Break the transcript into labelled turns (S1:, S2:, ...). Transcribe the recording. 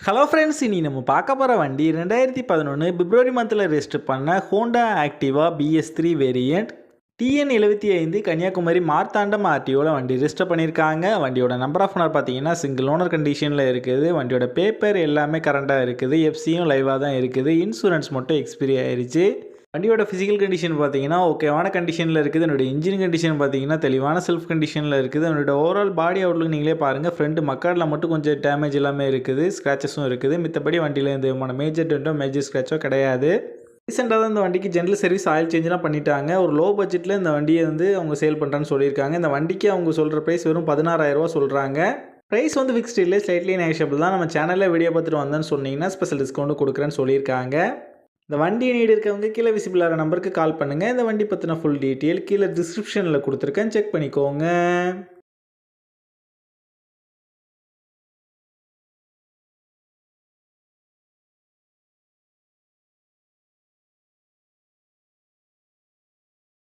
S1: Hello friends, இனி நம்ம பார்க்க போகிற வண்டி 2011 பிப்ரவரி மந்தில் ரெஜிஸ்டர் பண்ண Honda Activa BS3 variant TN75 Kanyakumari Marthandam ஆர்டிஓவில் வண்டி ரெஜிஸ்டர் பண்ணியிருக்காங்க. வண்டியோட நம்பர் ஆஃப் ஓனர் பார்த்தீங்கன்னா சிங்கிள் ஓனர் கண்டிஷனில் இருக்குது. வண்டியோட பேப்பர் எல்லாமே கரண்டாக இருக்குது. எஃப்சியும் லைவாக தான் இருக்குது. இன்சூரன்ஸ் மட்டும் எக்ஸ்பிரி ஆயிடுச்சு. வண்டியோட ஃபிசிக்கல் கண்டிஷன் பார்த்தீங்கன்னா ஓகேவான கண்டிஷனில் இருக்குது. என்னோட இன்ஜின் கண்டிஷன் பார்த்தீங்கன்னா தெளிவான செல்ஃப் கண்டிஷனில் இருக்குது. என்னோட ஓவரால் பாடி அவுட்லுக் நீங்களே பாருங்கள். ஃப்ரண்ட் மக்காடில் மட்டும் கொஞ்சம் டேமேஜ் எல்லாமே இருக்குது, ஸ்க்ராச்சஸும் இருக்குது. மித்தபடி வண்டியில் எந்த விதமான மேஜர் டென்ட்டோ மேஜர் ஸ்க்ராச்சோ கிடையாது. ரீசெண்டாக தான் இந்த வண்டிக்கு ஜென்ரல் சர்வீஸ் ஆயில் சேஞ்செலாம் பண்ணிட்டாங்க. ஒரு லோ பட்ஜெட்டில் இந்த வண்டியை அவங்க சேல் பண்ணுறான்னு சொல்லியிருக்காங்க. இந்த வண்டிக்கு அவங்க சொல்கிற ப்ரைஸ் வெறும் 16,000 சொல்கிறாங்க. ப்ரைஸ் ஃபிக்ஸ்ட் இல்லை, ஸ்லைட்லி நெகோஷியபிள் தான். நம்ம சேனலில் வீடியோ பார்த்துட்டு வந்தேன்னு சொன்னீங்கன்னா ஸ்பெஷல் டிஸ்கவுண்ட் கொடுக்குறேன்னு சொல்லியிருக்காங்க. இந்த வண்டி நீடு இருக்கவங்க கீழே விசிபிளான நம்பருக்கு கால் பண்ணுங்கள். இந்த வண்டி பற்றின ஃபுல் டீட்டெயில் கீழே டிஸ்கிரிப்ஷனில் கொடுத்துருக்கேன், செக் பண்ணிக்கோங்க.